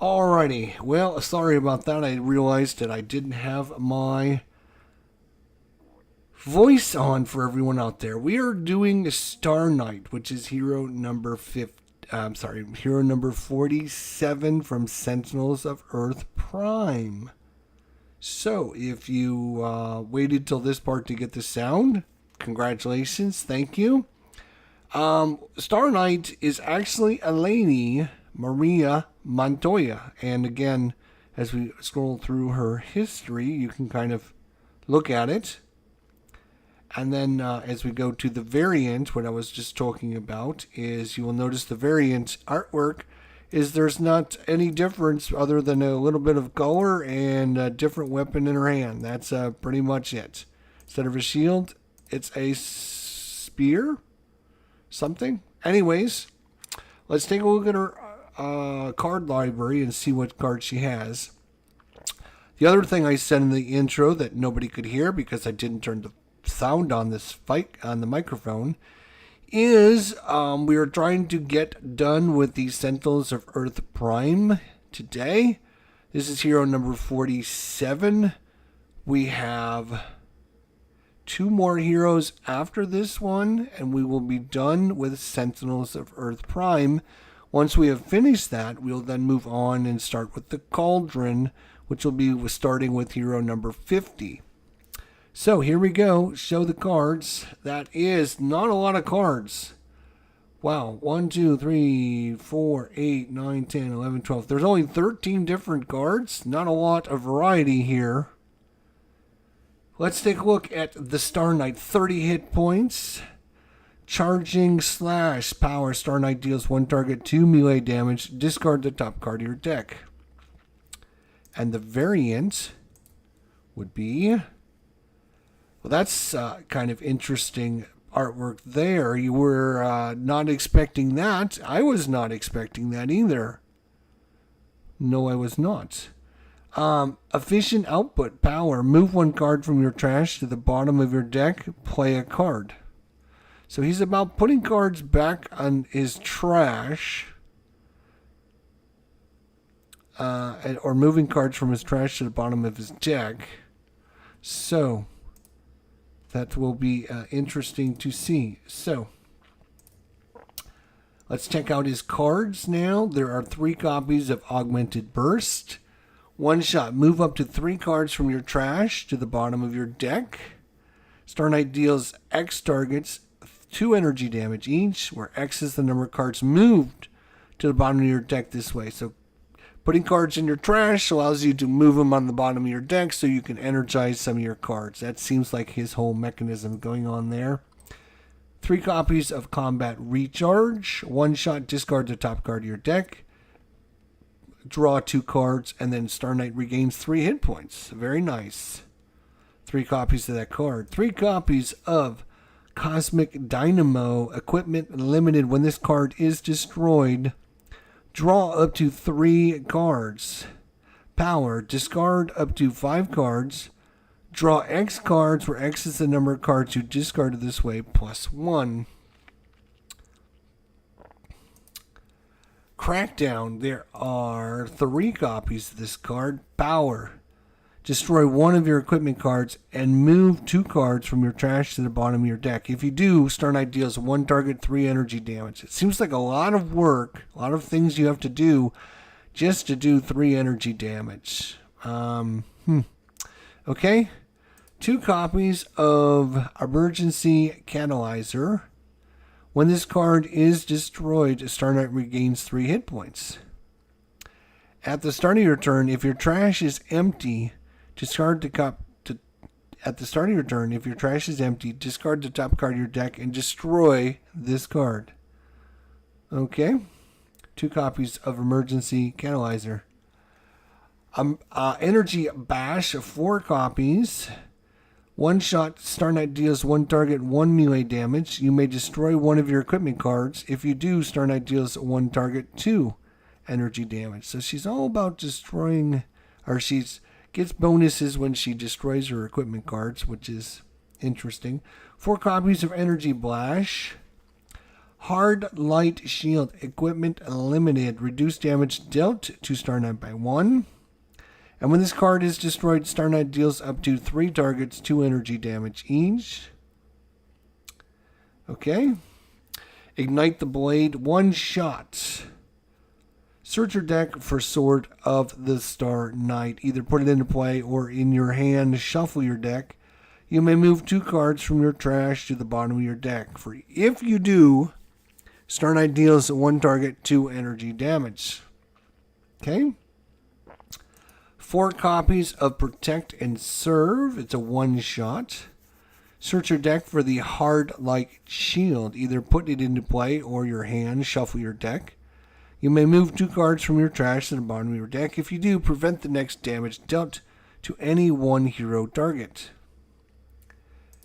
Alrighty, well, sorry about that. I realized that I didn't have my voice on for everyone out there. We are doing Star Knight, which is hero number 50. Hero number 47 from Sentinels of Earth Prime. So, if you waited till this part to get the sound, congratulations, thank you. Star Knight is actually Eleni Maria Montoya. And again, as we scroll through her history, you can kind of look at it. And then as we go to the variant, what I was just talking about is you will notice the variant artwork is there's not any difference other than a little bit of color and a different weapon in her hand. That's pretty much it. Instead of a shield, it's a spear? Something? Anyways, let's take a look at her card library and see what cards she has. The other thing I said in the intro that nobody could hear because I didn't turn the sound on this fight on the microphone is we are trying to get done with the Sentinels of Earth Prime today. This is hero number 47. We have 2 more heroes after this one, and we will be done with Sentinels of Earth Prime. Once we have finished that, we'll then move on and start with the Cauldron, which will be starting with hero number 50. So here we go. Show the cards. That is not a lot of cards. Wow. 1, 2, 3, 4, 8, 9, 10, 11, 12. There's only 13 different cards. Not a lot of variety here. Let's take a look at the Star Knight. 30 hit points. Charging slash power. Star Knight deals 1 target 2 melee damage. Discard the top card of your deck. And the variant would be... Well, that's kind of interesting artwork there. You were not expecting that. I was not expecting that either. No, I was not. Efficient output power. Move 1 card from your trash to the bottom of your deck. Play a card. So he's about putting cards back on his trash. Or moving cards from his trash to the bottom of his deck. So... that will be interesting to see. So, let's check out his cards now. There are 3 copies of Augmented Burst. 1 shot. Move up to 3 cards from your trash to the bottom of your deck. Star Knight deals X targets 2 energy damage each, where X is the number of cards moved to the bottom of your deck this way. So, putting cards in your trash allows you to move them on the bottom of your deck so you can energize some of your cards. That seems like his whole mechanism going on there. 3 copies of Combat Recharge. 1 shot, discard the top card of your deck. Draw 2 cards, and then Star Knight regains 3 hit points. Very nice. 3 copies of that card. 3 copies of Cosmic Dynamo. Equipment limited. When this card is destroyed... draw up to 3 cards. Power. Discard up to 5 cards. Draw X cards where X is the number of cards you discarded this way plus 1. Crackdown. There are 3 copies of this card. Power. Destroy 1 of your equipment cards and move 2 cards from your trash to the bottom of your deck. If you do, Star Knight deals 1 target 3 energy damage. It seems like a lot of work, a lot of things you have to do just to do 3 energy damage. Okay. 2 copies of Emergency Catalyzer. When this card is destroyed, Star Knight regains 3 hit points. At the start of your turn, if your trash is empty, discard the at the start of your turn, if your trash is empty, discard the top card of your deck and destroy this card. Okay. 2 copies of Emergency Catalyzer. Energy Bash, 4 copies. 1 shot, Star Knight deals 1 target, 1 melee damage. You may destroy 1 of your equipment cards. If you do, Star Knight deals 1 target, 2 energy damage. So she's all about destroying, or gets bonuses when she destroys her equipment cards, which is interesting. 4 copies of Energy Blast. Hard Light Shield. Equipment limited. Reduce damage dealt to Star Knight by 1. And when this card is destroyed, Star Knight deals up to 3 targets 2 energy damage each. Okay. Ignite the Blade. 1 shot. Search your deck for Sword of the Star Knight. Either put it into play or in your hand, shuffle your deck. You may move 2 cards from your trash to the bottom of your deck. If you do, Star Knight deals 1 target 2 energy damage. Okay. 4 copies of Protect and Serve. It's a 1 shot. Search your deck for the Hard Light Shield. Either put it into play or your hand, shuffle your deck. You may move 2 cards from your trash to the bottom of your deck. If you do, prevent the next damage dealt to any 1 hero target.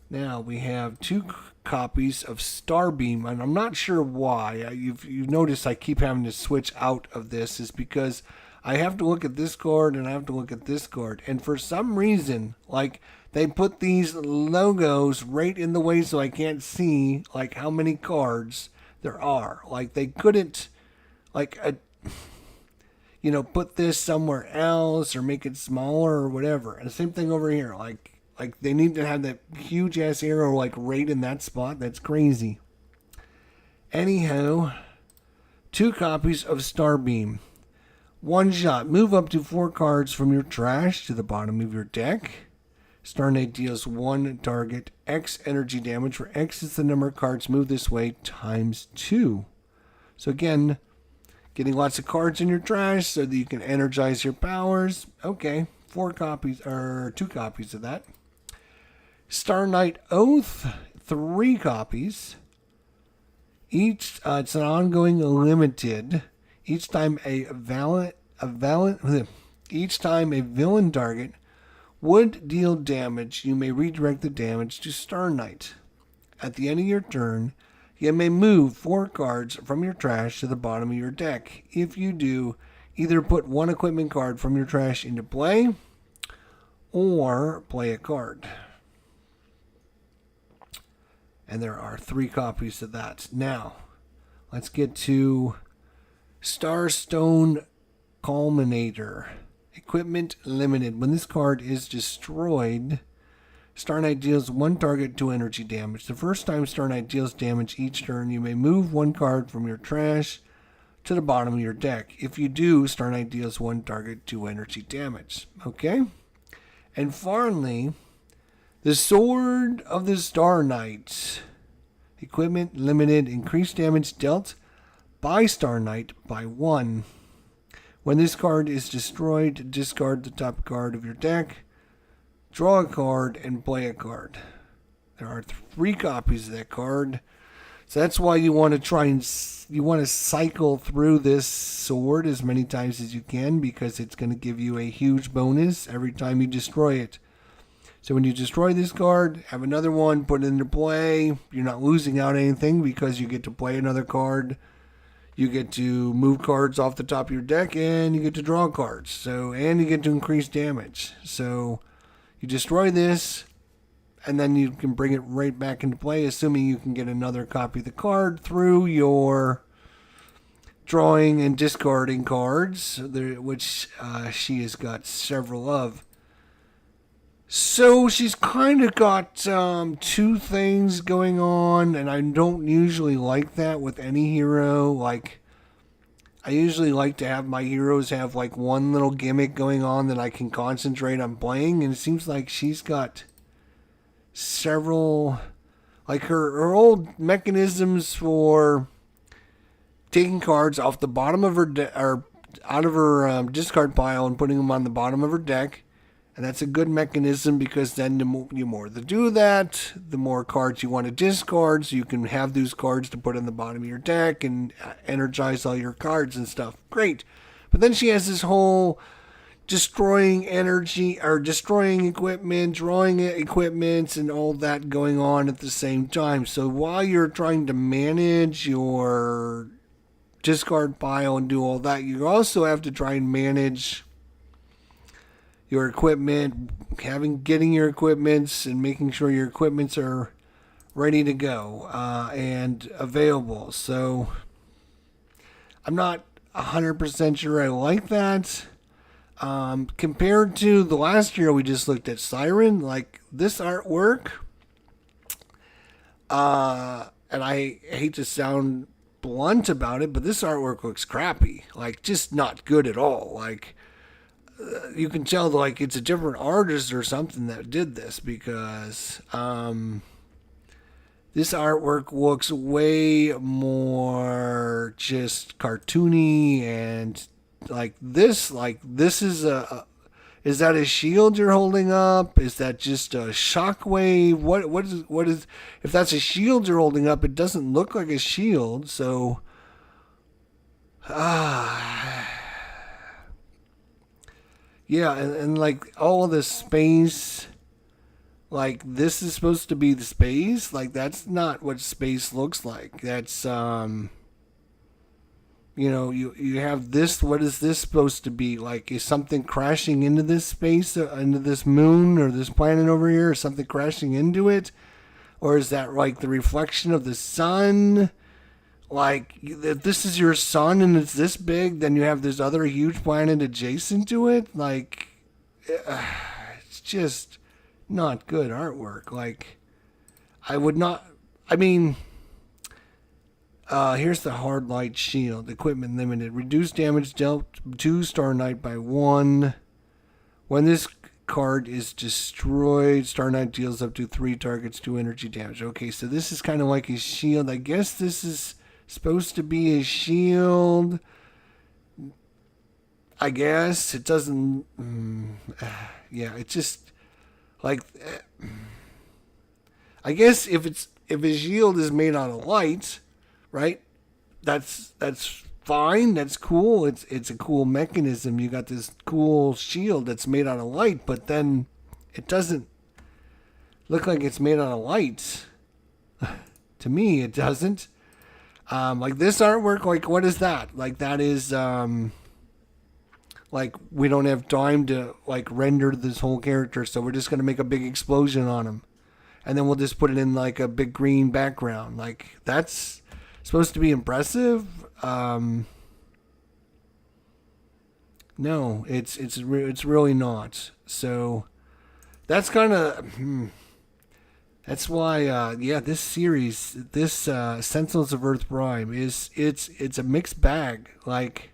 Now we have 2 copies of Starbeam, and I'm not sure why. You've noticed I keep having to switch out of this, is because I have to look at this card and I have to look at this card. And for some reason, like, they put these logos right in the way so I can't see, like, how many cards there are. Like, they couldn't, like, put this somewhere else or make it smaller or whatever. And the same thing over here. Like they need to have that huge ass arrow like right in that spot. That's crazy. Anyhow, 2 copies of Starbeam. 1 shot. Move up to 4 cards from your trash to the bottom of your deck. Star Knight deals 1 target X energy damage, where X is the number of cards moved this way times 2. So again, getting lots of cards in your trash so that you can energize your powers. Okay, 4 copies, or 2 copies of that. Star Knight Oath, 3 copies. It's an ongoing limited. Each time a villain target would deal damage, you may redirect the damage to Star Knight. At the end of your turn, you may move 4 cards from your trash to the bottom of your deck. If you do, either put 1 equipment card from your trash into play or play a card. And there are 3 copies of that. Now, let's get to Starstone Culminator. Equipment limited. When this card is destroyed, Star Knight deals 1 target 2 energy damage. The first time Star Knight deals damage each turn, you may move 1 card from your trash to the bottom of your deck. If you do, Star Knight deals 1 target 2 energy damage. Okay? And finally, the Sword of the Star Knight. Equipment limited. Increased damage dealt by Star Knight by 1. When this card is destroyed, discard the top card of your deck, draw a card, and play a card. There are 3 copies of that card. So that's why you want to cycle through this sword as many times as you can, because it's going to give you a huge bonus every time you destroy it. So when you destroy this card, have another one, put it into play. You're not losing out anything because you get to play another card. You get to move cards off the top of your deck, and you get to draw cards. And you get to increase damage. So you destroy this, and then you can bring it right back into play, assuming you can get another copy of the card through your drawing and discarding cards, which she has got several of. So she's kind of got 2 things going on, and I don't usually like that with any hero. Like, I usually like to have my heroes have like 1 little gimmick going on that I can concentrate on playing, and it seems like she's got several, like her old mechanisms for taking cards off the bottom of her or out of her discard pile and putting them on the bottom of her deck. And that's a good mechanism, because then the more that do that, the more cards you want to discard, so you can have those cards to put on the bottom of your deck and energize all your cards and stuff. Great. But then she has this whole destroying energy, or destroying equipment, drawing equipment, and all that going on at the same time. So while you're trying to manage your discard pile and do all that, you also have to try and manage your equipment, getting your equipments and making sure your equipments are ready to go and available. So I'm not 100% sure I like that. Compared to the last year we just looked at Siren, like this artwork, and I hate to sound blunt about it, but this artwork looks crappy. Like, just not good at all. Like, you can tell, like, it's a different artist or something that did this because, this artwork looks way more just cartoony and this is that a shield you're holding up? Is that just a shockwave? What is if that's a shield you're holding up, it doesn't look like a shield, so yeah, and like all this space, like this is supposed to be the space, like that's not what space looks like. That's you have this. What is this supposed to be? Like, is something crashing into this space, into this moon or this planet over here? Is something crashing into it? Or is that like the reflection of the sun? Like, if this is your sun and it's this big, then you have this other huge planet adjacent to it? Like, it's just not good artwork. Like, I would not, I mean... here's the hard light shield. Equipment limited. Reduced damage dealt to Star Knight by 1. When this card is destroyed, Star Knight deals up to 3 targets 2 energy damage. Okay, so this is kind of like a shield. I guess this is supposed to be a shield. I guess. It doesn't... yeah, it's just... like... I guess if a shield is made out of light... right? That's fine. That's cool. It's a cool mechanism. You got this cool shield that's made out of light, but then it doesn't look like it's made out of light. To me, it doesn't. Like this artwork, like what is that? Like that is like we don't have time to like render this whole character, so we're just gonna make a big explosion on him, and then we'll just put it in like a big green background. Like that's supposed to be impressive. No, it's really not. So that's kind of that's why this series, this Sentinels of Earth Prime is it's a mixed bag. Like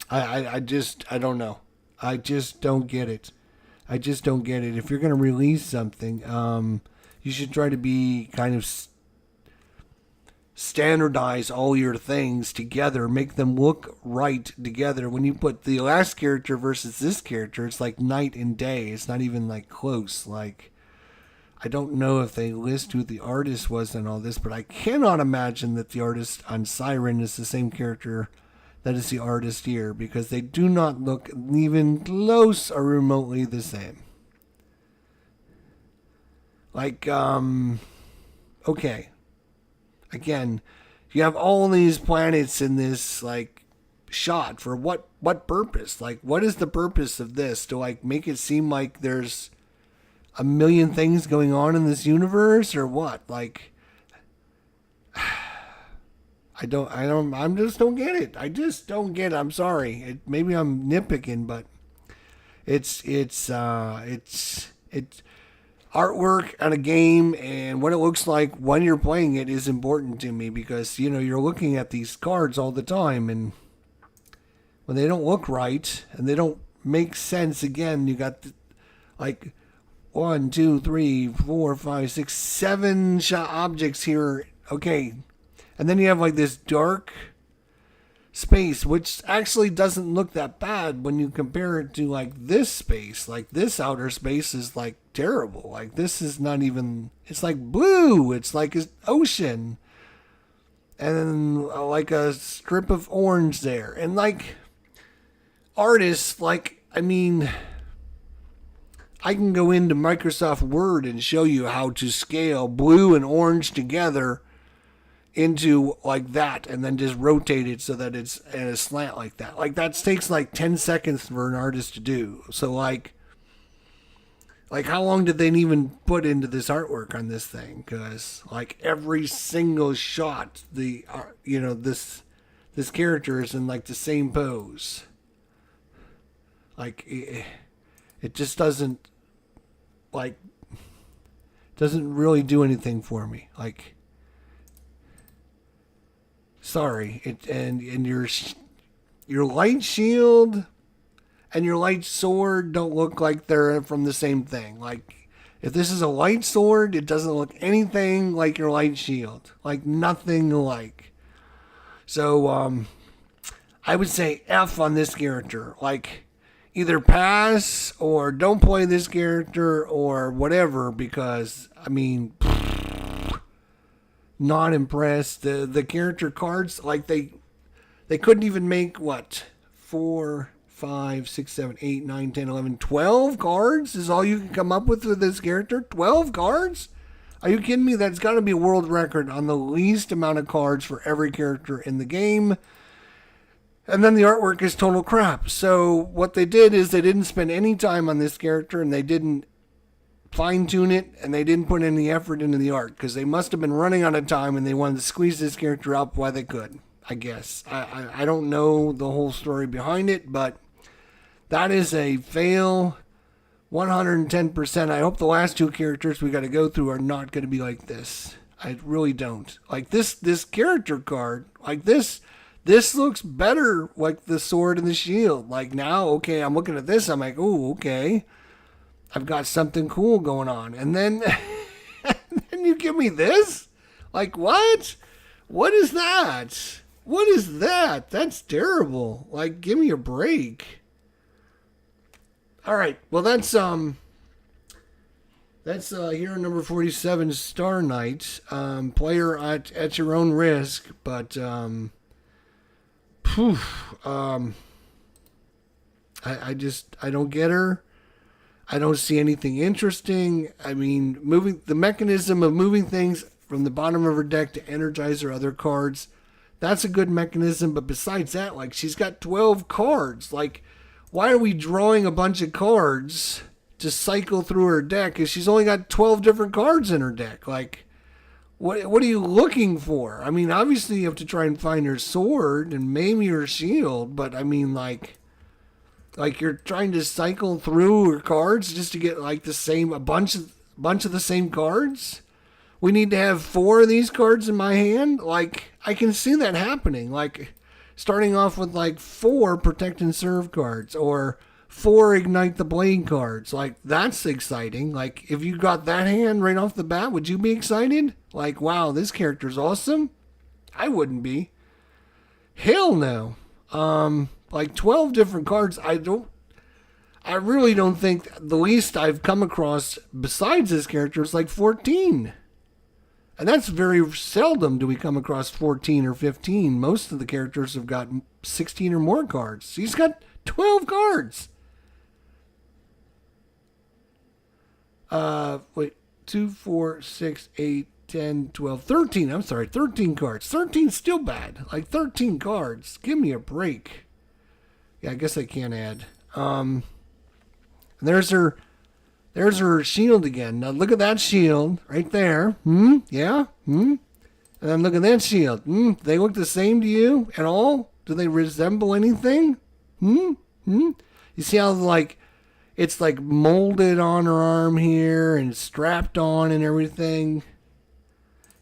I don't know. I just don't get it. I just don't get it. If you're going to release something, you should try to be kind of standardize all your things together, make them look right together. When you put the last character versus this character, it's like night and day. It's not even like close. Like, I don't know if they list who the artist was and all this, but I cannot imagine that the artist on Siren is the same character that is the artist here, because they do not look even close or remotely the same. Like, okay. Again, you have all these planets in this, like, shot for what purpose? Like, what is the purpose of this? To, like, make it seem like there's a million things going on in this universe, or what? Like, I just don't get it. I just don't get it. I'm sorry. Maybe I'm nitpicking, but it's artwork on a game, and what it looks like when you're playing it is important to me, because, you know, you're looking at these cards all the time, and when they don't look right and they don't make sense, again, you got like 1, 2, 3, 4, 5, 6, 7 objects here. Okay. And then you have like this dark space, which actually doesn't look that bad when you compare it to like this space. Like this outer space is like terrible. Like this is not even, it's like blue. It's like an ocean. And then like a strip of orange there. And like artists, like, I mean, I can go into Microsoft Word and show you how to scale blue and orange together into like that and then just rotate it so that it's at a slant like that. Like that takes like 10 seconds for an artist to do. So like how long did they even put into this artwork on this thing? Because like every single shot, this character is in like the same pose. Like it just doesn't really do anything for me. Like, sorry, and your light shield and your light sword don't look like they're from the same thing. Like, if this is a light sword, it doesn't look anything like your light shield. Like, nothing alike. So, I would say F on this character. Like, either pass or don't play this character or whatever, because, I mean, not impressed. The character cards, like, they couldn't even make, 4, 5, 6, 7, 8, 9, 10, 11, 12 cards is all you can come up with this character? 12 cards? Are you kidding me? That's got to be a world record on the least amount of cards for every character in the game. And then the artwork is total crap. So what they did is they didn't spend any time on this character, and they didn't fine-tune it, and they didn't put any effort into the art, because they must have been running out of time and they wanted to squeeze this character up while they could, I guess. I don't know the whole story behind it, but that is a fail 110%. I hope the last two characters we got to go through are not going to be like this. I really don't. Like this character card, like this looks better like the sword and the shield. Like now, okay, I'm looking at this, I'm like, oh, okay. I've got something cool going on. And then, and then you give me this? Like, what? What is that? What is that? That's terrible. Like, give me a break. All right. Well, that's hero number 47, Star Knight. Player at your own risk, but I don't get her. I don't see anything interesting. I mean, the mechanism of moving things from the bottom of her deck to energize her other cards, that's a good mechanism. But besides that, like, she's got 12 cards. Like, why are we drawing a bunch of cards to cycle through her deck if she's only got 12 different cards in her deck? Like, what are you looking for? I mean, obviously you have to try and find her sword and maybe her shield, but I mean, like you're trying to cycle through her cards just to get like a bunch of the same cards. We need to have 4 of these cards in my hand. Like, I can see that happening. Like, starting off with like 4 protect and serve cards or 4 ignite the blade cards. Like, that's exciting. Like, if you got that hand right off the bat, would you be excited? Like, wow, this character's awesome? I wouldn't be. Hell no. Like 12 different cards. I really don't think the least I've come across besides this character is like 14. And that's very seldom do we come across 14 or 15. Most of the characters have got 16 or more cards. He's got 12 cards. 2, 4, 6, 8, 10, 12, 13. I'm sorry, 13 cards. 13's still bad. Like 13 cards. Give me a break. Yeah, I guess I can't add. There's her shield again. Now look at that shield right there. Yeah? And then look at that shield. They look the same to you at all? Do they resemble anything? You see how like it's like molded on her arm here and strapped on and everything.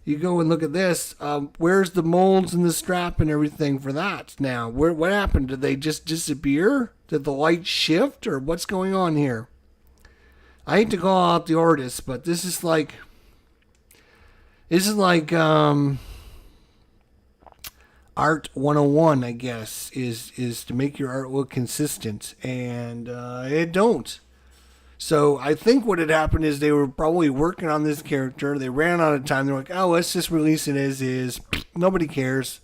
You go and look at this. Where's the molds and the strap and everything for that now? What happened? Did they just disappear? Did the light shift or what's going on here? I hate to call out the artist, but this is like Art 101, I guess, is to make your art look consistent, and it don't. So I think what had happened is they were probably working on this character. They ran out of time. They're like, oh, let's just release it as is. Nobody cares.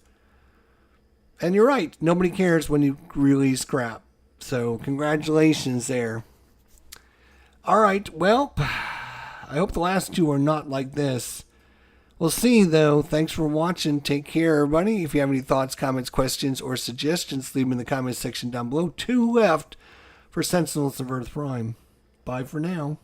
And you're right. Nobody cares when you release crap. So congratulations there. All right. Well, I hope the last two are not like this. We'll see, though. Thanks for watching. Take care, everybody. If you have any thoughts, comments, questions, or suggestions, leave them in the comments section down below. 2 left for Sentinels of Earth Prime. Bye for now.